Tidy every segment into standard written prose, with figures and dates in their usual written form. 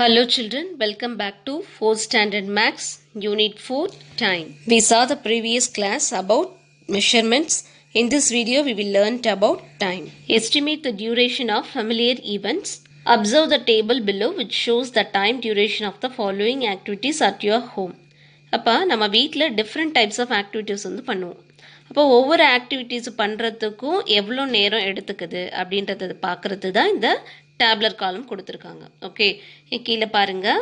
Hello children, welcome back to 4th Standard Maths, Unit 4, Time. We saw the previous class about measurements. In this video, we will learn about time. Estimate the duration of familiar events. Observe the table below which shows the time duration of the following activities at your home. அப்போ நம்ம வீட்டில் different types of activities வந்து பண்ணுவோம். அப்போ ஒவ்வொரு activities பண்ணுறதுக்கும் எவ்வளோ நேரம் எடுத்துக்குது அப்படின்றத பார்க்குறது தான் இந்த டேப்லர் காலம் கொடுத்துருக்காங்க. ஓகே, கீழே பாருங்கள்.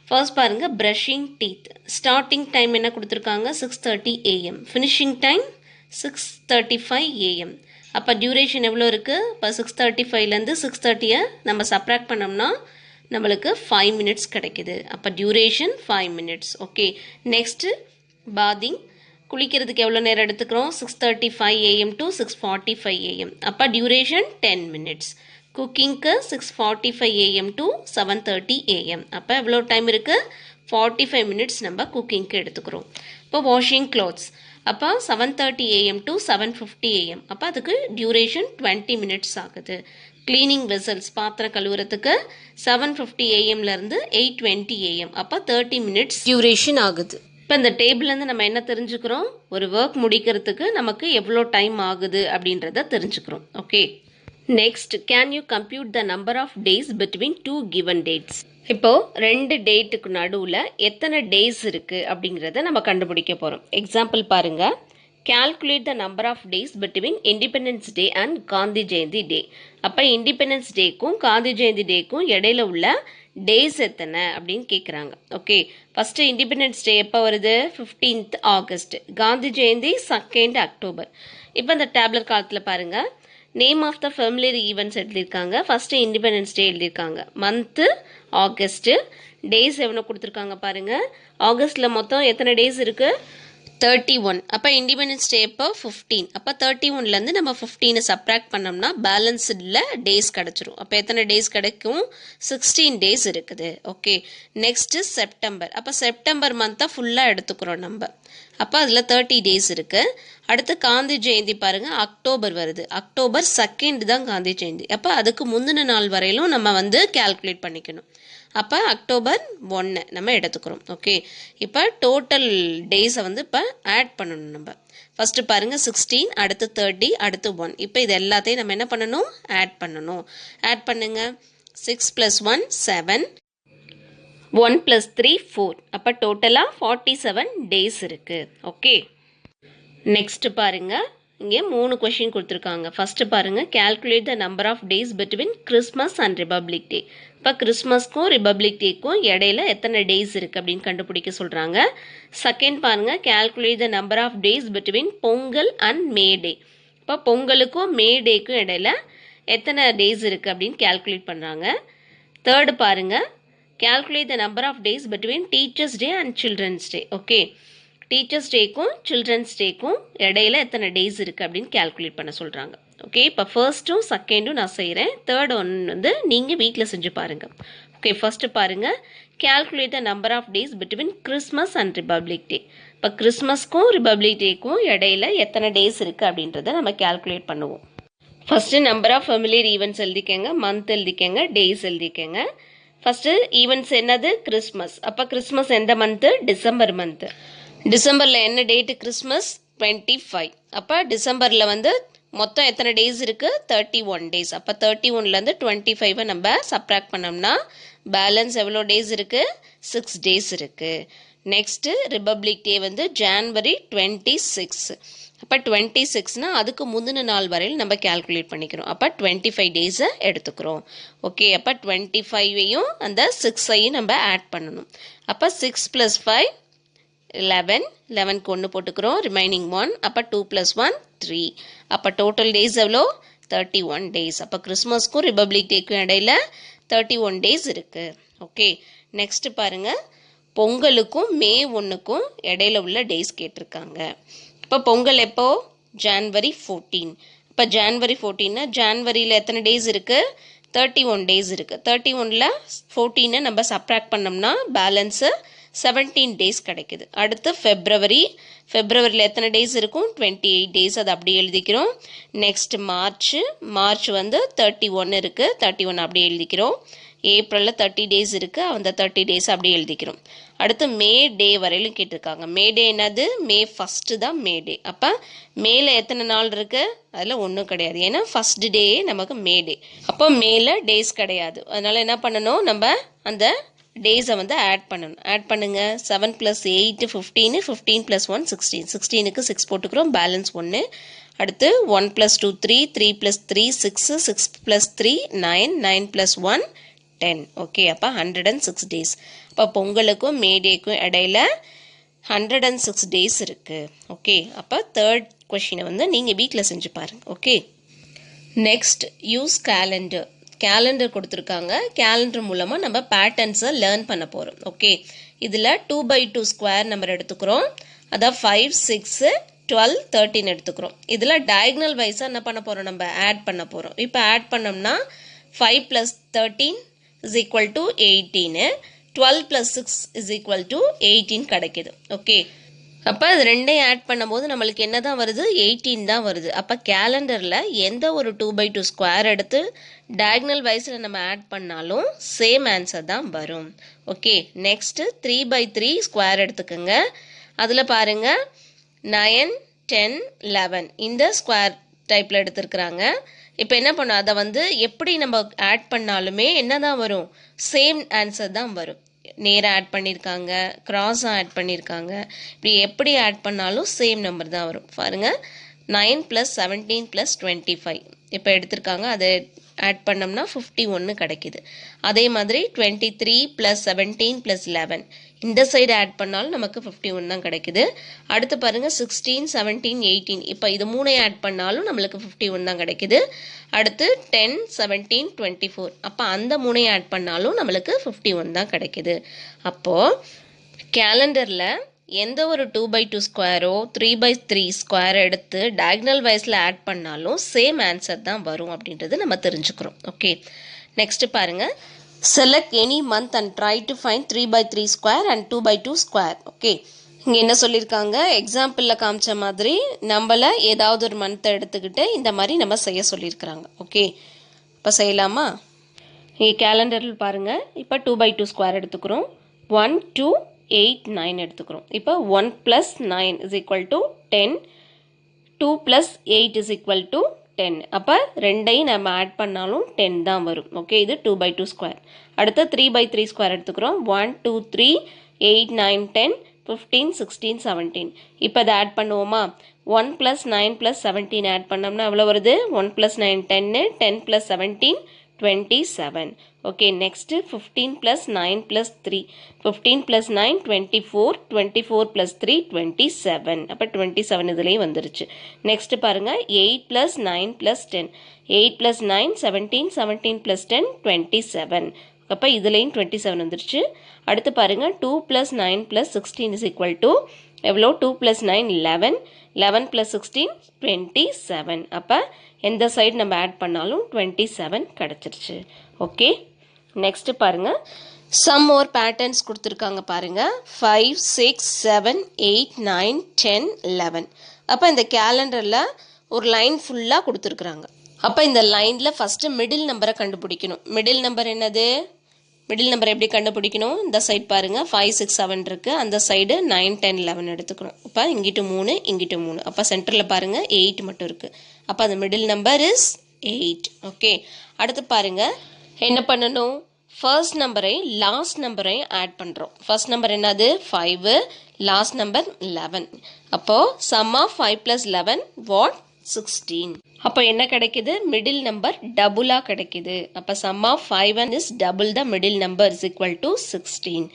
ஃபர்ஸ்ட் பாருங்கள், ப்ரஷிங் டீத். ஸ்டார்டிங் டைம் என்ன கொடுத்துருக்காங்க? 6:30 AM. Finishing time 6:35 AM. அப்போ டியூரேஷன் எவ்வளோ இருக்குது? இப்போ 6:35லேருந்து 6:30 நம்ம சப்ராக்ட் பண்ணோம்னா நம்மளுக்கு 5 மினிட்ஸ் கிடைக்குது. அப்போ duration 5 minutes. Okay, next bathing. குளிக்கிறதுக்கு எவ்வளோ நேரம் எடுத்துக்கிறோம்? 6:35 AM to 6:45 AM. அப்போ duration 10 minutes. குக்கிங்க்கு 6:45 AM to 7:30 AM. அப்போ எவ்வளோ டைம் இருக்குது? 45 மினிட்ஸ் நம்ம குக்கிங்க்கு எடுத்துக்கிறோம். இப்போ வாஷிங் க்ளாத்ஸ். அப்போ 7:30 AM to 7:50 AM. அப்போ அதுக்கு டியூரேஷன் 20 மினிட்ஸ் ஆகுது. கிளீனிங் வெசல்ஸ், பாத்திரம் கழுவுறதுக்கு 7:50 AMலேருந்து 8:20 AM. அப்போ 30 மினிட்ஸ் டியூரேஷன் ஆகுது. இப்போ இந்த டேபிள்லேருந்து நம்ம என்ன தெரிஞ்சுக்கிறோம்? ஒரு ஒர்க் முடிக்கிறதுக்கு நமக்கு எவ்வளோ டைம் ஆகுது அப்படின்றத தெரிஞ்சுக்கிறோம். Okay, next, can you compute the number of days between 2 given dates? இப்போது 2 டேட்டுக்கு நடுவில் எத்தனை டேஸ் இருக்குது அப்படிங்கிறத நம்ம கண்டுபிடிக்க போகிறோம். எக்ஸாம்பிள் பாருங்கள். calculate the number of days between Independence Day and Gandhi Jayanthi டே. அப்போ இண்டிபெண்டன்ஸ் டேக்கும் காந்தி ஜெயந்தி டேக்கும் இடையில உள்ள டேஸ் எத்தனை அப்படின்னு கேட்குறாங்க. ஓகே, ஃபஸ்ட்டு இண்டிபெண்டன்ஸ் டே எப்போ வருது? 15th August. Gandhi Jayanthi 2nd October. இப்போ இந்த டேப்லெட் காலத்தில் பாருங்கள், name of the familiar events எழுதியிருக்காங்க. ஃபஸ்ட்டு இண்டிபெண்டன்ஸ் டே எழுதியிருக்காங்க. Month August. டேஸ் எவ்வளோ கொடுத்துருக்காங்க பாருங்கள். ஆகஸ்ட்டில் மொத்தம் எத்தனை டேஸ் இருக்குது? 31. அப்போ இண்டிபெண்டன்ஸ் டே எப்போ? 15. அப்போ 31லேருந்து நம்ம 15 சப்ராக்ட் பண்ணோம்னா பேலன்ஸ்டில் டேஸ் கிடச்சிரும். அப்போ எத்தனை டேஸ் கிடைக்கும்? 16 டேஸ் இருக்குது. Okay, next September. அப்போ செப்டம்பர் மந்த்தை ஃபுல்லாக எடுத்துக்கிறோம் நம்ம. அப்போ அதில் 30 டேஸ் இருக்குது. அடுத்து காந்தி ஜெயந்தி பாருங்கள், அக்டோபர் வருது. அக்டோபர் 2nd தான் காந்தி ஜெயந்தி. அப்போ அதுக்கு முந்தின நாள் வரையிலும் நம்ம வந்து கேல்குலேட் பண்ணிக்கணும். அப்போ அக்டோபர் 1 நம்ம எடுத்துக்கிறோம். ஓகே, இப்போ டோட்டல் டேஸை வந்து இப்போ ஆட் பண்ணணும் நம்ம. ஃபஸ்ட்டு பாருங்கள் 16, அடுத்து 30, அடுத்து 1. இப்போ இது எல்லாத்தையும் நம்ம என்ன பண்ணணும்? ஆட் பண்ணணும். ஆட் பண்ணுங்க. 6 + 1 7, 1 + 3 4. அப்போ டோட்டலாக 47 டேஸ் இருக்குது. ஓகே, நெக்ஸ்ட்டு பாருங்கள், இங்கே 3 கொஷின் கொடுத்துருக்காங்க. ஃபஸ்ட்டு பாருங்கள், calculate the number of days between Christmas and Republic Day. இப்போ கிறிஸ்மஸ்க்கும் ரிபப்ளிக் டேக்கும் இடையில எத்தனை டேஸ் இருக்குது அப்படின்னு கண்டுபிடிக்க சொல்கிறாங்க. செகண்ட் பாருங்கள், calculate the number of days between Pongal and மே டே. இப்போ பொங்கலுக்கும் மே டேக்கும் இடையில எத்தனை டேஸ் இருக்குது அப்படின்னு கேல்குலேட் பண்ணுறாங்க. தேர்டு பாருங்கள், calculate the number of days between Teachers Day and Children's Day. Okay, teachers டேக்கும் சில்ட்ரன்ஸ் டேக்கும் இடையில எத்தனை டேஸ் இருக்குது அப்படின்னு கேல்குலேட் பண்ண சொல்கிறாங்க. ஓகே, இப்போ ஃபர்ஸ்ட்டும் செகண்டும் நான் செய்கிறேன். தேர்ட் ஒன் வந்து நீங்கள் வீட்டில் செஞ்சு பாருங்கள். ஓகே, ஃபஸ்ட்டு பாருங்கள், calculate the number of days between Christmas and Republic Day. இப்போ கிறிஸ்மஸ்க்கும் ரிபப்ளிக் டேக்கும் இடையில எத்தனை டேஸ் இருக்குது அப்படின்றத நம்ம கேல்குலேட் பண்ணுவோம். First number of familiar events எழுதிக்கங்க, மந்த் எழுதிக்கங்க, டேஸ் எழுதிக்கங்க. ஃபஸ்ட்டு ஈவெண்ட்ஸ் என்னது? கிறிஸ்மஸ். அப்போ கிறிஸ்மஸ் எந்த மந்த்து? December month. டிசம்பரில் என்ன டேட்டு? கிறிஸ்மஸ் 25. அப்போ டிசம்பரில் வந்து மொத்தம் எத்தனை டேஸ் இருக்குது? 31 டேஸ். அப்போ 31லேருந்து 25 நம்ம சப்ராக்ட் பண்ணோம்னா பேலன்ஸ் எவ்வளோ டேஸ் இருக்குது? 6 டேஸ் இருக்குது. நெக்ஸ்ட்டு ரிபப்ளிக் டே வந்து ஜான்வரி 26. அப்போ 26னா அதுக்கு முந்தின நாள் வரையில் நம்ம கேல்குலேட் பண்ணிக்கிறோம். அப்போ 25 டேஸை எடுத்துக்கிறோம். ஓகே, அப்போ 25ஐயும் அந்த 6ஐயும் நம்ம ஆட் பண்ணணும். அப்போ 6 + 5 11, 11க்கு 1 போட்டுக்கிறோம், ரிமைனிங் 1. அப்போ 2 + 1 3. அப்போ டோட்டல் டேஸ் எவ்வளோ? 31 டேஸ். அப்போ கிறிஸ்மஸ்க்கும் ரிபப்ளிக் டேக்கும் இடையில 31 டேஸ் இருக்குது. ஓகே, நெக்ஸ்ட்டு பாருங்கள், பொங்கலுக்கும் மே 1க்கும் இடையில உள்ள டேஸ் கேட்டிருக்காங்க. இப்போ பொங்கல் எப்போ? ஜான்வரி 14. இப்போ ஜான்வரி 14னா ஜான்வரியில் எத்தனை டேஸ் இருக்குது? 31 டேஸ் இருக்குது. 31ல் 14 நம்ம சப்ராக்ட் பண்ணோம்னா பேலன்ஸு 17 டேஸ் கிடைக்குது. அடுத்து ஃபெப்ரவரியில் எத்தனை டேஸ் இருக்கும்? 28 டேஸ். அதை அப்படியே எழுதிக்கிறோம். நெக்ஸ்ட் மார்ச் வந்து 31 இருக்குது. 31 அப்படியே எழுதிக்கிறோம். ஏப்ரலில் 30 டேஸ் இருக்குது, அந்த 30 டேஸ் அப்படியே எழுதிக்கிறோம். அடுத்து மே டே வரையிலும் கேட்டிருக்காங்க. மே டே என்னது? மே 1 தான் மே டே. அப்போ மேல எத்தனை நாள் இருக்குது? அதில் ஒன்றும் கிடையாது, ஏன்னா ஃபஸ்ட் டே நமக்கு மே டே. அப்போ மேல டேஸ் கிடையாது, அதனால் என்ன பண்ணணும், நம்ம அந்த டேஸை வந்து ஆட் பண்ணணும். ஆட் பண்ணுங்க. 7 + 8 15, 15 + 1 16, 16க்கு 6 போட்டுக்கிறோம், பேலன்ஸ் 1. அடுத்து 1 + 2 3, 3 + 3 6, 6 + 3 9, 9 + 1 10. ஓகே, அப்போ 106 டேஸ். அப்போ பொங்கலுக்கும் மே டேக்கும் இடையில 106 டேஸ் இருக்குது. ஓகே, அப்போ தேர்ட் கொஷினை வந்து நீங்கள் வீட்டில் செஞ்சு பாருங்கள். Okay, next use calendar. Calendar கொடுத்துருக்காங்க. கேலண்டர் மூலமாக நம்ம பேட்டர்ன்ஸை லேர்ன் பண்ண போகிறோம். ஓகே, இதில் 2x2 ஸ்கொயர் நம்பர் எடுத்துக்கிறோம். அதான் 5 6 12 13 எடுத்துக்கிறோம். இதில் டயக்னல் வைஸாக என்ன பண்ண போகிறோம், நம்ம ஆட் பண்ண போகிறோம். இப்போ ஆட் பண்ணோம்னா 5 + 13 = 18, 12 + 6 = 18 கிடைக்கிது. ஓகே, அப்போ அது ரெண்டையும் ஆட் பண்ணும்போது நம்மளுக்கு என்ன தான் வருது, 18 தான் வருது. அப்போ கேலண்டரில் எந்த ஒரு 2x2 ஸ்கொயர் எடுத்து டயக்னல் வைஸில் நம்ம ஆட் பண்ணாலும் சேம் ஆன்சர் தான் வரும். ஓகே, நெக்ஸ்ட்டு 3x3 ஸ்கொயர் எடுத்துக்கோங்க. அதில் பாருங்கள் 9 10 11 இந்த ஸ்கொயர் டைப்பில் எடுத்துருக்குறாங்க. இப்போ என்ன பண்ணோம், அதை வந்து எப்படி நம்ம ஆட் பண்ணாலுமே என்ன தான் வரும், சேம் ஆன்சர் தான் வரும். நேராக ஆட் பண்ணியிருக்காங்க, கிராஸாக ஆட் பண்ணியிருக்காங்க, இப்படி எப்படி ஆட் பண்ணாலும் சேம் நம்பர் தான் வரும். பாருங்கள் 9 + 17 + 25 இப்போ எடுத்திருக்காங்க, அதை ஆட் பண்ணோம்னா 51 கிடைக்கிது. அதே மாதிரி 23 + 17 + 11 இந்த சைடு ஆட் பண்ணாலும் நமக்கு 51 தான் கிடைக்குது. அடுத்து பாருங்கள் 16 17 18 இப்போ இது மூணையும் ஆட் பண்ணாலும் நம்மளுக்கு 51 தான் கிடைக்குது. அடுத்து 10 17 24 அப்போ அந்த மூணையும் ஆட் பண்ணாலும் நம்மளுக்கு 51 தான் கிடைக்குது. அப்போது கேலண்டரில் எந்த ஒரு 2x2 ஸ்கொயரோ 3x3 ஸ்கொயர் எடுத்து டயக்னல் வைஸில் ஆட் பண்ணாலும் சேம் ஆன்சர் தான் வரும் அப்படின்றது நம்ம தெரிஞ்சுக்கிறோம். ஓகே, நெக்ஸ்ட்டு பாருங்கள், select any month and try to find 3x3 square and 2x2 square. Okay, இங்கே என்ன சொல்லியிருக்காங்க, எக்ஸாம்பிளில் காமிச்ச மாதிரி நம்மளை ஏதாவது ஒரு மந்த்தை எடுத்துக்கிட்டு இந்த மாதிரி நம்ம செய்ய சொல்லியிருக்கிறாங்க. ஓகே, இப்போ செய்யலாமா? இங்கே கேலண்டரில் பாருங்கள், இப்போ 2x2 ஸ்கொயர் எடுத்துக்கிறோம். 1 2 8 9 எடுத்துக்கிறோம். இப்போ 1 + 9 = 10, 2 + 8 = 10. அப்போ ரெண்டையும் நம்ம ஆட் பண்ணாலும் 10 தான் வரும். ஓகே, இது 2x2 ஸ்கொயர். அடுத்து 3x3 ஸ்கொயர் எடுத்துக்கிறோம். 1 2 3 8 9 10 15 16 17 இப்போ அதை ஆட் பண்ணுவோமா? 1 + 9 + 17 ஆட் பண்ணோம்னா எவ்வளோ வருது? 1 + 9 10, 10 + 17 27. Okay, next 15 + 9 + 3 15 + 9 24, 24 + 3 27. அப்போ 27 இதுலேயும் வந்துருச்சு. நெக்ஸ்ட்டு பாருங்கள் 8 + 9 + 10 8 + 9 17 17 + 10 27. அப்போ இதுலேயும் 27 வந்துருச்சு. அடுத்து பாருங்கள் 2 + 9 + 16 = எவ்வளோ? 2 + 9 11, 11 + 16 27. அப்போ எந்த சைடு நம்ம ஆட் பண்ணாலும் 27 கிடச்சிருச்சு. ஓகே, நெக்ஸ்ட்டு பாருங்கள், சம் மோர் பேட்டர்ன்ஸ் கொடுத்துருக்காங்க பாருங்கள். 5 6 7 8 9 10 11 அப்போ இந்த கேலண்டரில் ஒரு லைன் ஃபுல்லாக கொடுத்துருக்குறாங்க. அப்போ இந்த லைனில் ஃபஸ்ட்டு மிடில் நம்பரை கண்டுபிடிக்கணும். மிடில் நம்பர் என்னது? மிடில் நம்பர் எப்படி கண்டுபிடிக்கணும்? இந்த சைடு பாருங்கள் 5 6 7 இருக்குது, அந்த சைடு 9 10 11 எடுத்துக்கணும். அப்போ இங்கிட்டு 3 இங்கிட்டு 3, அப்போ சென்டரில் பாருங்கள் 8 மட்டும் இருக்குது. அப்போ அந்த மிடில் நம்பர் இஸ் 8. ஓகே, அடுத்து பாருங்கள் என்ன பண்ணணும், ஃபர்ஸ்ட் நம்பரையும் லாஸ்ட் நம்பரையும் ஆட் பண்ணுறோம். ஃபர்ஸ்ட் நம்பர் என்னது? 5, லாஸ்ட் நம்பர் 11. அப்போது சம் ஆஃப் 5 + 11 வாட்? 16. அப்போ என்ன கிடைக்குது? மிடில் நம்பர் டபுளாக கிடைக்குது. அப்போ some of 5 and is double the middle number is equal to 16.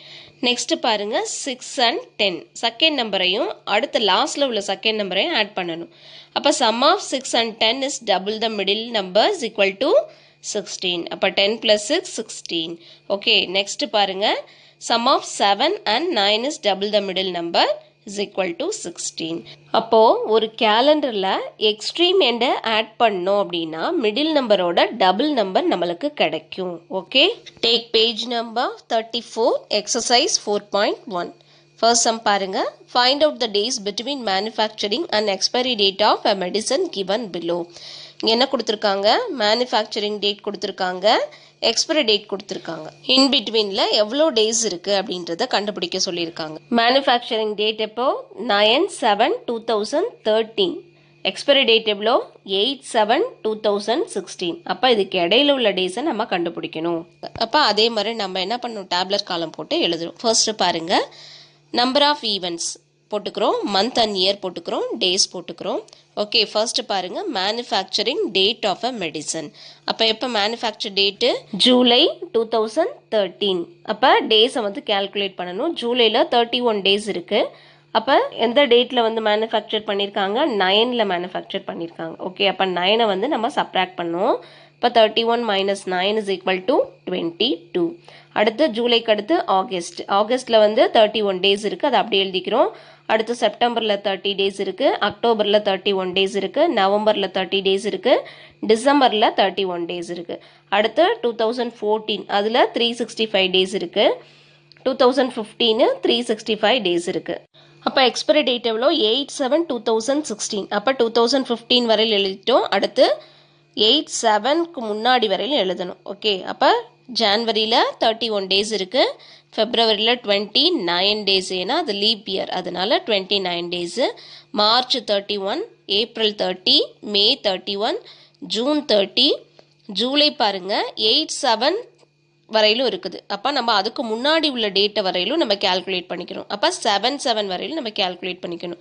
Next பாருங்க 6 and 10 செகண்ட் நம்பரையும் அடுத்த லாஸ்ட்ல உள்ள செகண்ட் நம்பரையும் ஆட் பண்ணணும். அப்போ some of 6 and 10 is double the middle number is equal to 16. அப்போ 10 + 6 16. ஓகே, நெக்ஸ்ட் பாருங்க sum of 7 and 9 is double the middle number is equal to 16. அப்போ ஒரு கேலண்டர்ல எக்ஸ்ட்ரீம் எண்டை ஆட் பண்ணோம் அப்படின்னா மிடில் நம்பரோட டபுள் நம்பர் நம்மளுக்கு கிடைக்கும். Okay, take page number 34 exercise 4.1. First sum பாருங்க, find out the days between manufacturing and expiry date of a medicine given below. என்ன கொடுத்துருக்காங்க, மேனுஃபேக்சரிங் டேட் கொடுத்துருக்காங்க, எக்ஸ்பைரி டேட் கொடுத்துருக்காங்க. இன் பிட்வீனில் எவ்வளோ டேஸ் இருக்குது அப்படின்றத கண்டுபிடிக்க சொல்லியிருக்காங்க. மேனுஃபேக்சரிங் டேட் எப்போ 9/7/2013. எக்ஸ்பைரி டேட் எவ்வளோ 8/7/2016. அப்போ இதுக்கு இடையில உள்ள டேஸை நம்ம கண்டுபிடிக்கணும். அப்போ அதே மாதிரி நம்ம என்ன பண்ணணும், டேப்லெட் காலம் போட்டு எழுதுறோம். ஃபர்ஸ்ட் பாருங்க, நம்பர் ஆஃப் ஈவெண்ட்ஸ் போட்டுக்கிறோம், மந்த் அண்ட் இயர் போட்டுக்கிறோம், டேஸ் போட்டுக்கிறோம். ஓகே, ஃபர்ஸ்ட் பாருங்க, manufacturing date of a medicine. அப்போ எப்போ மேனுஃபேக்சர் டேட்டு, ஜூலை 2013. அப்போ டேஸை வந்து கேல்குலேட் பண்ணணும். ஜூலையில் 31 டேஸ் இருக்குது. அப்போ எந்த டேட்டில் வந்து மேனுஃபேக்சர் பண்ணியிருக்காங்க, 9ல் மேனுஃபேக்சர் பண்ணியிருக்காங்க. ஓகே, அப்போ 9ஐ வந்து நம்ம சப்ராக்ட் பண்ணுவோம். இப்போ 31 - 9 = 22. அடுத்து ஜூலைக்கு அடுத்து ஆகஸ்ட்டில் வந்து 31 டேஸ் இருக்குது, அதை அப்படியே எழுதிக்கிறோம். அடுத்து செப்டம்பரில் 30 டேஸ் இருக்குது, அக்டோபரில் 31 டேஸ் இருக்குது, நவம்பரில் 30 டேஸ் இருக்குது, டிசம்பரில் 31 டேஸ் இருக்குது. அடுத்து 2014 அதில் 365 டேஸ் இருக்குது, 2015 365 டேஸ் இருக்குது. அப்போ எக்ஸ்பைரி டேட் எவ்வளோ 8/7/2016. அப்போ 2015 வரையில் எழுதிட்டோம். அடுத்து 8/7க்கு முன்னாடி வரையிலும் எழுதணும். ஓகே, அப்போ ஜான்வரியில் 31 டேஸ் இருக்குது, ஃபெப்ரவரியில் 29 டேஸ், ஏன்னா அது லீப் இயர் அதனால 29 டேஸு, மார்ச் 31, ஏப்ரல் 30, மே 31, ஜூன் 30, ஜூலை பாருங்கள் 8/7 வரையிலும் இருக்குது. அப்போ நம்ம அதுக்கு முன்னாடி உள்ள டேட்டை வரையிலும் நம்ம கேல்குலேட் பண்ணிக்கணும். அப்போ 7/7 வரையிலும் நம்ம கேல்குலேட் பண்ணிக்கணும்.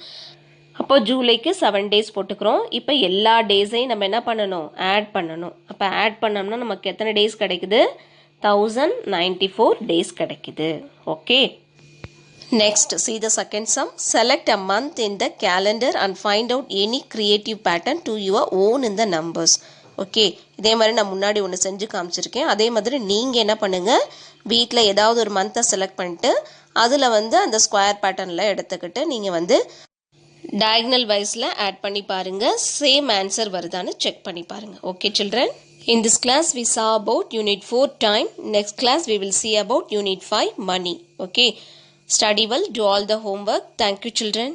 அப்போ ஜூலைக்கு 7 டேஸ் போட்டுக்கிறோம். இப்போ எல்லா டேஸையும் நம்ம என்ன பண்ணணும், ஆட் பண்ணணும். அப்போ ஆட் பண்ணோம்னா நமக்கு எத்தனை டேஸ் கிடைக்குது, 1094 டேஸ் கிடைக்குது. Okay, next see the second sum. Select a month in the calendar and find out any creative pattern to your own in the numbers. Okay, இதே மாதிரி நான் முன்னாடி ஒன்று செஞ்சு காமிச்சிருக்கேன். அதே மாதிரி நீங்கள் என்ன பண்ணுங்கள், வீட்டில் ஏதாவது ஒரு மந்த்தை செலக்ட் பண்ணிட்டு அதில் வந்து அந்த ஸ்கொயர் பேட்டர்னில் எடுத்துக்கிட்டு நீங்கள் வந்து diagonal வைஸில் ஆட் பண்ணி பாருங்கள், சேம் ஆன்சர் வருதான்னு செக் பண்ணி பாருங்கள். Okay children, in this class we saw about unit 4 time. Next class we will see about unit 5 money. Okay, study well, do all the homework. Thank you children.